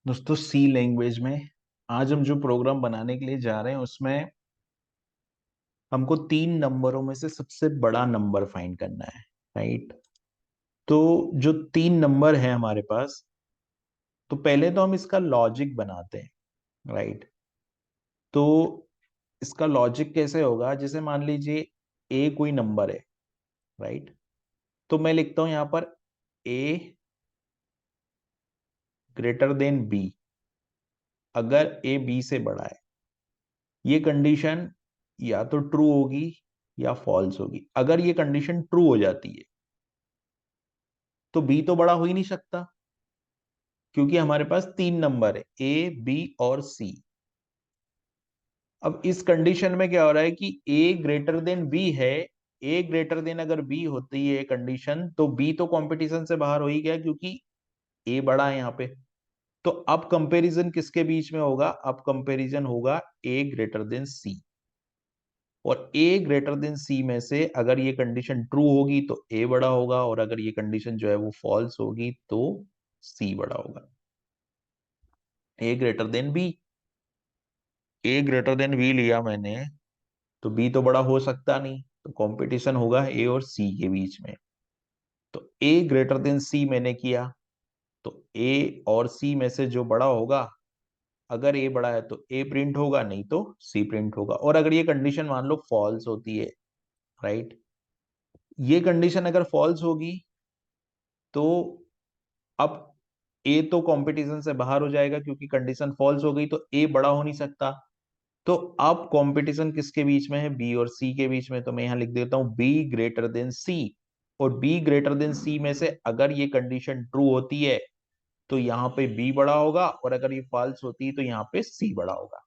दोस्तों सी लैंग्वेज में आज हम जो प्रोग्राम बनाने के लिए जा रहे हैं उसमें हमको 3 नंबरों में से सबसे बड़ा नंबर फाइंड करना है। राइट। तो जो 3 नंबर है हमारे पास, तो पहले तो हम इसका लॉजिक बनाते हैं। राइट। तो इसका लॉजिक कैसे होगा, जैसे मान लीजिए ए कोई नंबर है। राइट। तो मैं लिखता हूं यहां पर ए ग्रेटर देन बी, अगर ए बी से बड़ा है। ये कंडीशन या तो ट्रू होगी या फॉल्स होगी। अगर ये कंडीशन ट्रू हो जाती है तो बी तो बड़ा हो ही नहीं सकता, क्योंकि हमारे पास 3 नंबर है ए बी और सी। अब इस कंडीशन में क्या हो रहा है कि ए ग्रेटर देन बी है। ए ग्रेटर देन अगर बी होती है कंडीशन, तो बी तो कंपटीशन से बाहर हो ही गया, क्योंकि ए बड़ा है यहाँ पे। तो अब कंपैरिजन किसके बीच में होगा? अब कंपैरिजन होगा ए ग्रेटर देन सी। और ए ग्रेटर देन सी में से अगर ये कंडीशन ट्रू होगी तो ए बड़ा होगा, और अगर ये कंडीशन जो है वो फॉल्स होगी तो सी बड़ा होगा। ए ग्रेटर देन बी, ए ग्रेटर देन बी लिया मैंने, तो बी तो बड़ा हो सकता नहीं, तो कंपटीशन होगा ए और सी के बीच में। तो ए ग्रेटर देन सी मैंने किया, तो ए और सी में से जो बड़ा होगा, अगर ए बड़ा है तो ए प्रिंट होगा, नहीं तो सी प्रिंट होगा। और अगर ये कंडीशन मान लो फॉल्स होती है, राइट, ये कंडीशन अगर फॉल्स होगी तो अब ए तो कंपटीशन से बाहर हो जाएगा, क्योंकि कंडीशन फॉल्स हो गई, तो ए बड़ा हो नहीं सकता। तो अब कंपटीशन किसके बीच में है? बी और सी के बीच में। तो मैं यहां लिख देता हूं बी ग्रेटर देन सी। और बी ग्रेटर देन सी में से अगर ये कंडीशन ट्रू होती है तो यहाँ पे बी बड़ा होगा, और अगर ये फॉल्स होती है तो यहाँ पे सी बड़ा होगा।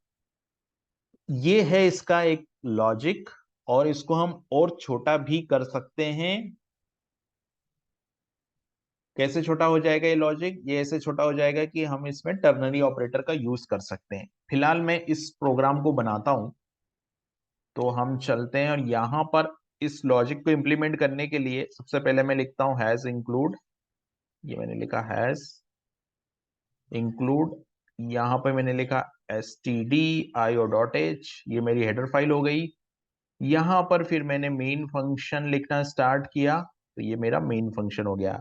ये है इसका एक लॉजिक। और इसको हम और छोटा भी कर सकते हैं। कैसे छोटा हो जाएगा ये लॉजिक? ये ऐसे छोटा हो जाएगा कि हम इसमें टर्नरी ऑपरेटर का यूज कर सकते हैं। फिलहाल मैं इस प्रोग्राम को बनाता हूं, तो हम चलते हैं और यहां पर इस लॉजिक को इंप्लीमेंट करने के लिए सबसे पहले मैं लिखता हूं हैज इंक्लूड। ये मैंने लिखा हैज इंक्लूड। यहां पर मैंने लिखा stdio.h, ये मेरी हेडर फाइल हो गई। यहां पर फिर मैंने मेन फंक्शन लिखना स्टार्ट किया, तो ये मेरा मेन फंक्शन हो गया।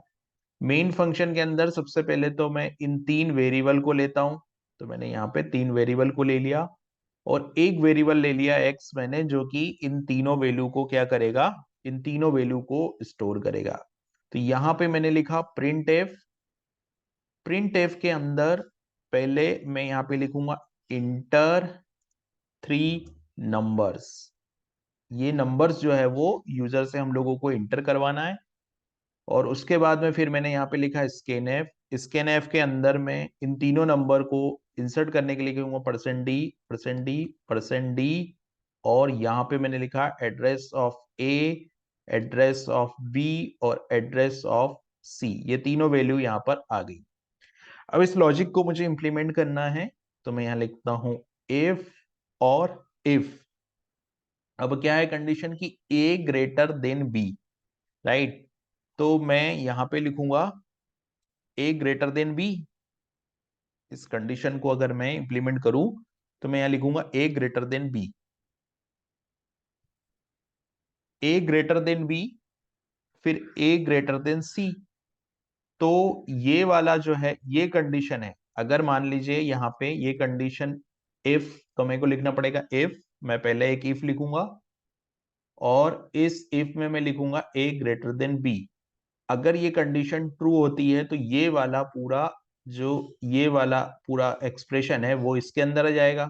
मेन फंक्शन के अंदर सबसे पहले तो मैं इन 3 वेरिएबल को लेता हूं। तो मैंने यहाँ पे 3 वेरिएबल को ले लिया, और एक वेरिएबल ले लिया एक्स मैंने, जो कि इन तीनों वैल्यू को क्या करेगा? इन तीनों वैल्यू को स्टोर करेगा। तो यहां पे मैंने लिखा प्रिंट एफ। प्रिंट एफ के अंदर पहले मैं यहाँ पे लिखूंगा इंटर 3 नंबर्स। ये नंबर्स जो है वो यूजर से हम लोगों को इंटर करवाना है। और उसके बाद में फिर मैंने यहाँ पे लिखा स्कैन एफ। स्कैन एफ के अंदर में इन तीनों नंबर को इंसर्ट करने के लिए कहूंगा %d %d %d। और यहाँ पे मैंने लिखा address of A, address of B और एड्रेस ऑफ सी। ये तीनों वैल्यू यहाँ पर आ गई। अब इस लॉजिक को मुझे इंप्लीमेंट करना है, तो मैं यहाँ लिखता हूं इफ और इफ। अब क्या है कंडीशन की ए ग्रेटर देन बी, राइट। तो मैं यहां पे लिखूंगा ए ग्रेटर देन बी। इस कंडीशन को अगर मैं इंप्लीमेंट करूं तो मैं यहां लिखूंगा ए ग्रेटर देन बी। ए ग्रेटर देन बी, फिर ए ग्रेटर देन सी। तो ये वाला जो है ये कंडीशन है। अगर मान लीजिए यहाँ पे ये कंडीशन इफ, तो मेरे को लिखना पड़ेगा इफ। मैं पहले एक इफ लिखूंगा, और इस इफ में मैं लिखूंगा ए ग्रेटर देन बी। अगर ये कंडीशन ट्रू होती है तो ये वाला पूरा, जो ये वाला पूरा एक्सप्रेशन है वो इसके अंदर आ जाएगा।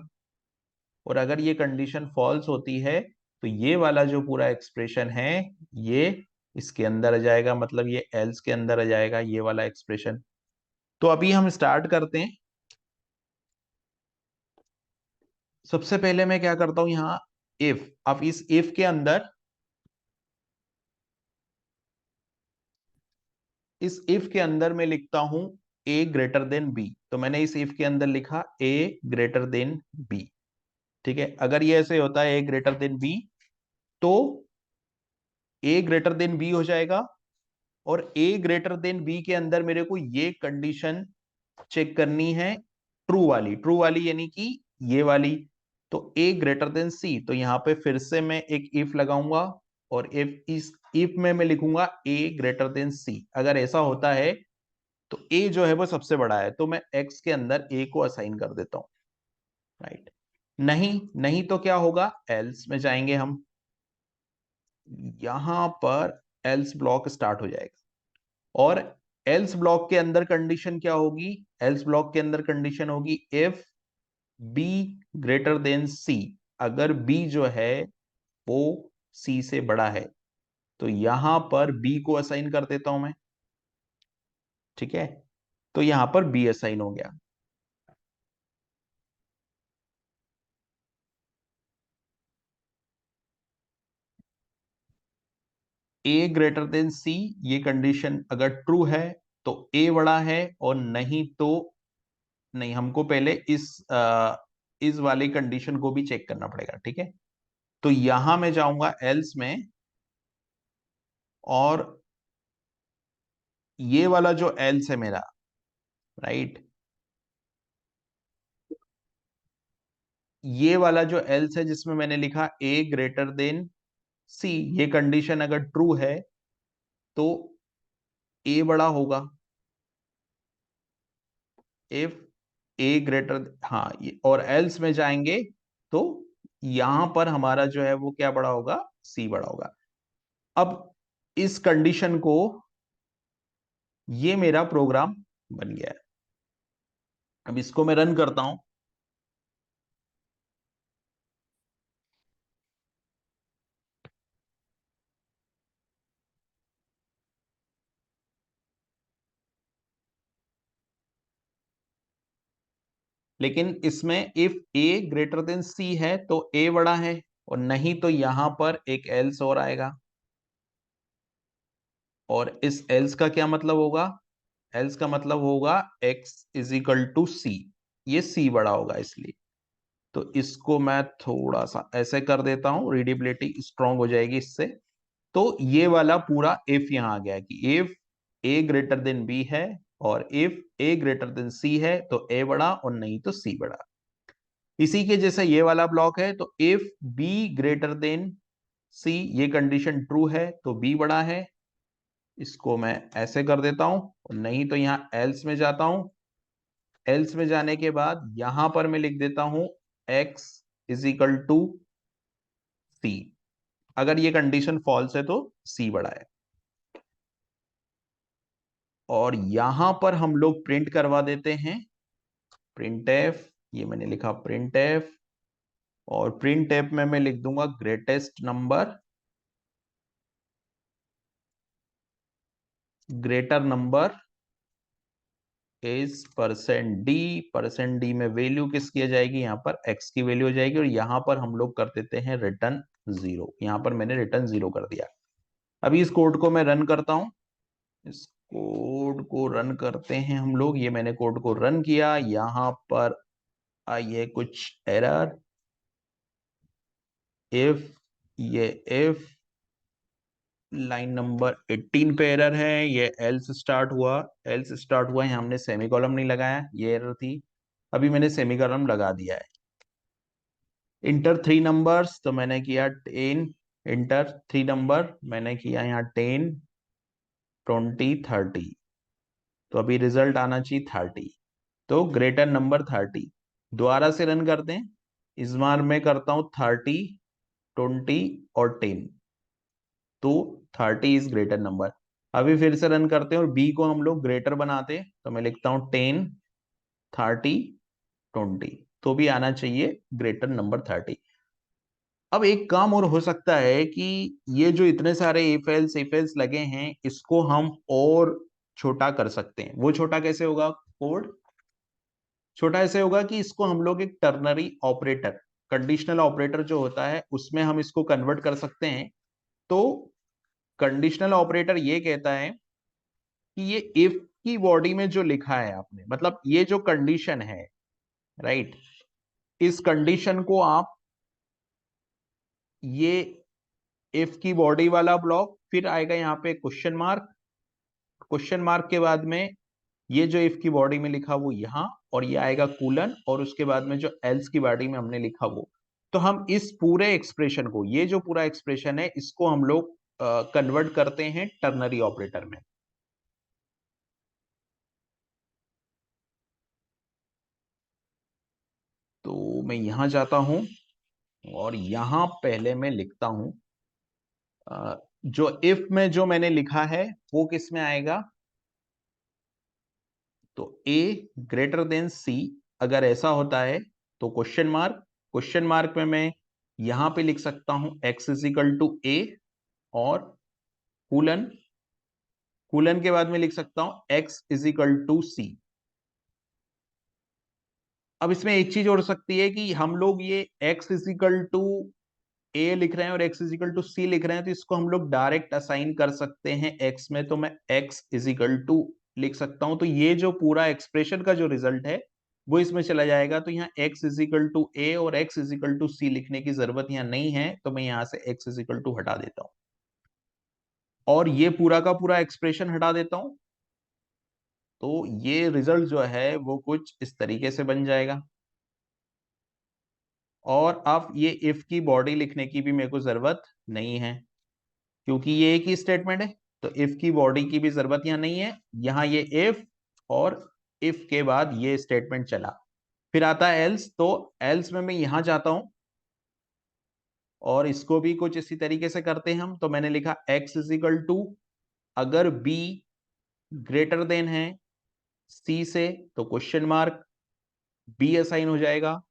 और अगर ये कंडीशन फॉल्स होती है तो ये वाला जो पूरा एक्सप्रेशन है ये इसके अंदर आ जाएगा, मतलब ये एल्स के अंदर आ जाएगा ये वाला एक्सप्रेशन। तो अभी हम स्टार्ट करते हैं। सबसे पहले मैं क्या करता हूं यहाँ इफ। अब इस इफ के अंदर, इस इफ के अंदर मैं लिखता हूं ए ग्रेटर देन बी। तो मैंने इस इफ के अंदर लिखा ए ग्रेटर देन बी। ठीक है। अगर ये ऐसे होता है ए ग्रेटर देन बी, तो ए ग्रेटर देन बी हो जाएगा। और ए ग्रेटर देन बी के अंदर मेरे को ये कंडीशन चेक करनी है ट्रू वाली यानी कि ये वाली। तो ए ग्रेटर देन सी, तो यहां पे फिर से मैं एक इफ लगाऊंगा, और इफ इस इफ में मैं लिखूंगा ए ग्रेटर देन सी। अगर ऐसा होता है तो ए जो है वो सबसे बड़ा है, तो मैं एक्स के अंदर ए को असाइन कर देता हूं, राइट। नहीं नहीं तो क्या होगा, एल्स में जाएंगे हम, यहां पर एल्स ब्लॉक स्टार्ट हो जाएगा। और एल्स ब्लॉक के अंदर कंडीशन क्या होगी, एल्स ब्लॉक के अंदर कंडीशन होगी इफ बी ग्रेटर देन सी। अगर बी जो है वो सी से बड़ा है, तो यहां पर बी को असाइन कर देता हूं मैं, ठीक है। तो यहां पर बी असाइन हो गया। ए ग्रेटर देन सी, ये कंडीशन अगर ट्रू है तो ए बड़ा है, और नहीं तो नहीं, हमको पहले इस वाली कंडीशन को भी चेक करना पड़ेगा, ठीक है। तो यहां मैं जाऊंगा एल्स में, और ये वाला जो एल्स है मेरा, राइट, ये वाला जो एल्स है जिसमें मैंने लिखा ए ग्रेटर देन सी, ये कंडीशन अगर ट्रू है तो ए बड़ा होगा। इफ ए ग्रेटर, हाँ, और एल्स में जाएंगे तो यहां पर हमारा जो है वो क्या बड़ा होगा, सी बड़ा होगा। अब इस कंडीशन को, ये मेरा प्रोग्राम बन गया है। अब इसको मैं रन करता हूं। लेकिन इसमें if A greater than C है तो ए बड़ा है, और नहीं तो यहां पर एक एल्स और आएगा। और इस एल्स का क्या मतलब होगा, एल्स का मतलब होगा एक्स इज इक्वल टू सी, ये सी बड़ा होगा इसलिए। तो इसको मैं थोड़ा सा ऐसे कर देता हूं, रीडेबिलिटी स्ट्रांग हो जाएगी इससे। तो ये वाला पूरा इफ यहां आ गया कि if A greater than B है, और if A greater than C है तो ए बड़ा, और नहीं तो सी बड़ा। इसी के जैसे ये वाला ब्लॉक है, तो इफ बी ग्रेटर देन सी, ये कंडीशन ट्रू है तो बी बड़ा है। इसको मैं ऐसे कर देता हूं, और नहीं तो यहां एल्स में जाता हूं। एल्स में जाने के बाद यहां पर मैं लिख देता हूं एक्स इज इक्वल टू सी। अगर ये कंडीशन फॉल्स है तो सी बड़ा है। और यहां पर हम लोग प्रिंट करवा देते हैं प्रिंट एफ, ये मैंने लिखा प्रिंट एफ, और प्रिंट एफ में मैं लिख दूंगा greatest number, greater number is percent D. Percent D में वैल्यू किसकी आ जाएगी, यहां पर एक्स की वैल्यू हो जाएगी, और यहां पर हम लोग कर देते हैं रिटर्न जीरो। यहां पर मैंने रिटर्न जीरो कर दिया। अभी इस कोड को मैं रन करता हूं। इस कोड को रन करते हैं हम लोग। ये मैंने कोड को रन किया, यहां पर आई है कुछ एरर। इफ, ये इफ लाइन नंबर 18 पे एरर है, ये एल्स स्टार्ट हुआ, एल्स स्टार्ट हुआ है, हमने सेमीकोलन नहीं लगाया, ये एरर थी। अभी मैंने सेमीकोलन लगा दिया है। इंटर थ्री नंबर्स, तो मैंने किया 10। इंटर थ्री नंबर मैंने किया यहाँ 10, 20, 30। तो अभी रिजल्ट आना चाहिए 30, तो ग्रेटर नंबर 30। दोबारा से रन करते हैं। इस बार मैं करता हूं 30, 20 और 10, तो 30 इज ग्रेटर नंबर। अभी फिर से रन करते हैं, और बी को हम लोग ग्रेटर बनाते हैं, तो मैं लिखता हूं 10, 30, 20, तो भी आना चाहिए ग्रेटर नंबर 30। अब एक काम और हो सकता है कि ये जो इतने सारे इफ एल्स लगे हैं, इसको हम और छोटा कर सकते हैं। वो छोटा कैसे होगा, कोड छोटा ऐसे होगा कि इसको हम लोग एक टर्नरी ऑपरेटर, कंडीशनल ऑपरेटर जो होता है उसमें हम इसको कन्वर्ट कर सकते हैं। तो कंडीशनल ऑपरेटर ये कहता है कि ये इफ की बॉडी में जो लिखा है आपने, मतलब ये जो कंडीशन है, राइट, इस कंडीशन को आप, ये इफ की बॉडी वाला ब्लॉक, फिर आएगा यहाँ पे क्वेश्चन मार्क, क्वेश्चन मार्क के बाद में ये जो इफ की बॉडी में लिखा वो यहाँ, और ये आएगा कूलन, और उसके बाद में जो एल्स की बॉडी में हमने लिखा वो। तो हम इस पूरे एक्सप्रेशन को, ये जो पूरा एक्सप्रेशन है, इसको हम लोग कन्वर्ट करते हैं टर्नरी ऑपरेटर में। तो मैं यहां जाता हूं और यहां पहले मैं लिखता हूं जो इफ में जो मैंने लिखा है वो किस में आएगा, तो ए ग्रेटर देन सी अगर ऐसा होता है तो क्वेश्चन मार्क, क्वेश्चन मार्क में मैं यहां पे लिख सकता हूं x इज इक्वल टू ए, और कूलन, कूलन के बाद में लिख सकता हूं x इज इक्वल टू सी। अब इसमें एक चीज हो सकती है कि हम लोग ये x इज इक्वल टू ए लिख रहे हैं और x इज इक्वल टू सी लिख रहे हैं, तो इसको हम लोग डायरेक्ट असाइन कर सकते हैं x में, तो मैं x इज इक्वल टू लिख सकता हूं। तो ये जो पूरा एक्सप्रेशन का जो रिजल्ट है वो इसमें चला जाएगा। तो यहाँ x इज इक्वल टू ए और x इज इक्वल टू सी लिखने की जरूरत यहाँ नहीं है, तो मैं यहाँ से x इज इक्वल टू हटा देता हूं और ये पूरा का पूरा एक्सप्रेशन हटा देता हूं। तो ये रिजल्ट जो है वो कुछ इस तरीके से बन जाएगा। और अब ये इफ की बॉडी लिखने की भी मेरे को जरूरत नहीं है, क्योंकि ये एक ही स्टेटमेंट है, तो इफ की बॉडी की भी जरूरत यहाँ नहीं है। यहाँ ये इफ, और इफ के बाद ये स्टेटमेंट चला, फिर आता है एल्स। तो एल्स में मैं यहां जाता हूं और इसको भी कुछ इसी तरीके से करते हैं हम। तो मैंने लिखा x इज इक्वल टू, अगर b ग्रेटर देन है c से तो क्वेश्चन मार्क b असाइन हो जाएगा,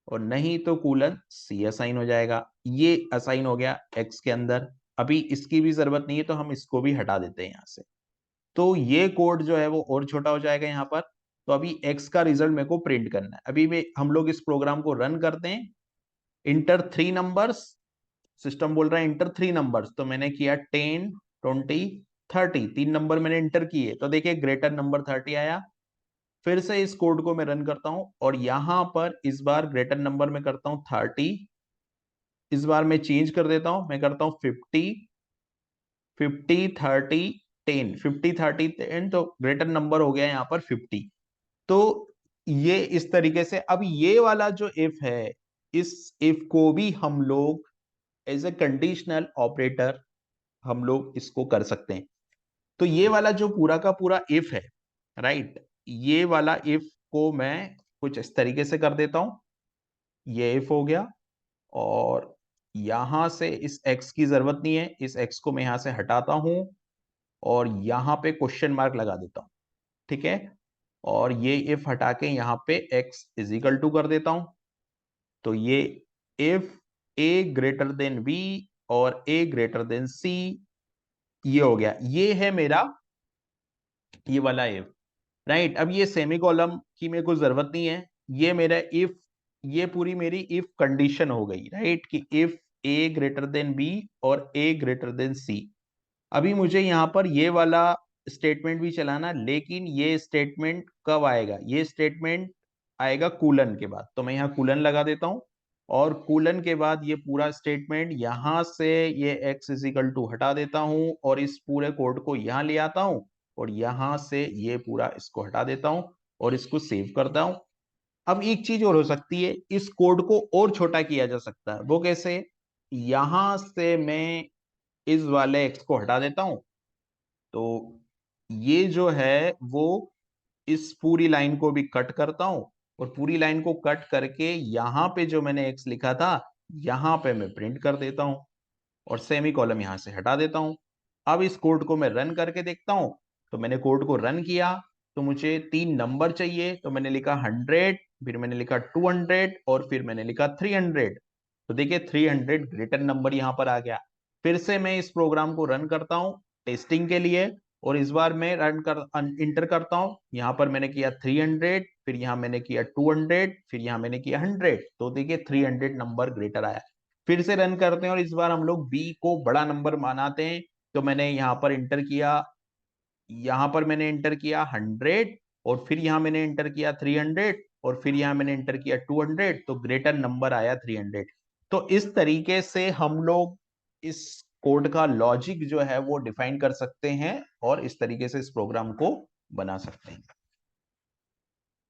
और नहीं तो कूलन सी असाइन हो जाएगा। ये असाइन हो गया x के अंदर। अभी इसकी भी जरूरत नहीं है, तो हम इसको भी हटा देते हैं यहां से। तो ये कोड जो है वो और छोटा हो जाएगा यहाँ पर। तो अभी x का रिजल्ट मेरे को प्रिंट करना है। अभी हम लोग इस प्रोग्राम को रन करते हैं। इंटर 3 नंबर्स, सिस्टम बोल रहा है इंटर 3 नंबर्स, तो मैंने किया 10, 20, 30, 3 नंबर मैंने इंटर किए, तो देखिए ग्रेटर नंबर 30 आया। फिर से इस कोड को मैं रन करता हूं और यहां पर इस बार ग्रेटर नंबर में करता हूं 30। इस बार मैं चेंज कर देता हूं, मैं करता हूं 50, 50, 30, 10, 50, 30, 10, तो ग्रेटर नंबर हो गया यहाँ पर 50। तो ये इस तरीके से, अब ये वाला जो इफ है, इस इफ को भी हम लोग एज ए कंडीशनल ऑपरेटर हम लोग इसको कर सकते हैं। तो ये वाला जो पूरा का पूरा इफ है, राइट, ये वाला इफ को मैं कुछ इस तरीके से कर देता हूं। ये इफ हो गया, और यहां से इस x की जरूरत नहीं है, इस x को मैं यहां से हटाता हूं और यहां पे क्वेश्चन मार्क लगा देता हूं, ठीक है। और ये इफ हटा के यहां पे x इज इक्वल टू कर देता हूं। तो ये if a greater than b और a ग्रेटर देन c, ये हो गया। ये है मेरा ये वाला इफ, राइट। अब ये सेमी कॉलम की मेरे को जरूरत नहीं है, ये मेरा इफ, ये पूरी मेरी इफ कंडीशन हो गई, राइट, कि if A greater than B और ए ग्रेटर देन सी। अभी मुझे यहां पर ये वाला स्टेटमेंट भी चलाना, लेकिन ये स्टेटमेंट कब आएगा, ये स्टेटमेंट आएगा कूलन के बाद। तो मैं यहाँ कूलन लगा देता हूं, और कूलन के बाद ये पूरा स्टेटमेंट यहां से ये x इजिकल टू हटा देता हूं और इस पूरे कोड को यहां ले आता हूं, और यहां से ये पूरा इसको हटा देता हूं और इसको सेव करता हूं। अब एक चीज और हो सकती है, इस कोड को और छोटा किया जा सकता है। वो कैसे, यहां से मैं इस वाले x को हटा देता हूं, तो ये जो है वो इस पूरी लाइन को भी कट करता हूं, और पूरी लाइन को कट करके यहां पे जो मैंने x लिखा था यहां पे मैं प्रिंट कर देता हूं, और सेमी कॉलम यहां से हटा देता हूं। अब इस कोड को मैं रन करके देखता हूं। तो मैंने कोड को रन किया, तो मुझे 3 नंबर चाहिए, तो मैंने लिखा 100, फिर मैंने लिखा 200, और फिर मैंने लिखा 300। तो देखिए 300 ग्रेटर नंबर यहां पर आ गया। फिर से मैं इस प्रोग्राम को रन करता हूं टेस्टिंग के लिए, और इस बार मैं इंटर करता हूं। यहां पर मैंने किया 300, फिर यहां मैंने किया 200, फिर यहां मैंने किया 100, तो देखिए 300 नंबर ग्रेटर आया। फिर से रन करते हैं और इस बार हम लोग b को बड़ा नंबर मानाते हैं। तो मैंने यहाँ पर इंटर किया, यहाँ पर मैंने इंटर किया 100, और फिर यहाँ मैंने इंटर किया 300, और फिर यहाँ मैंने इंटर किया 200, तो ग्रेटर नंबर आया 300। तो इस तरीके से हम लोग इस कोड का लॉजिक जो है वो डिफाइन कर सकते हैं, और इस तरीके से इस प्रोग्राम को बना सकते हैं।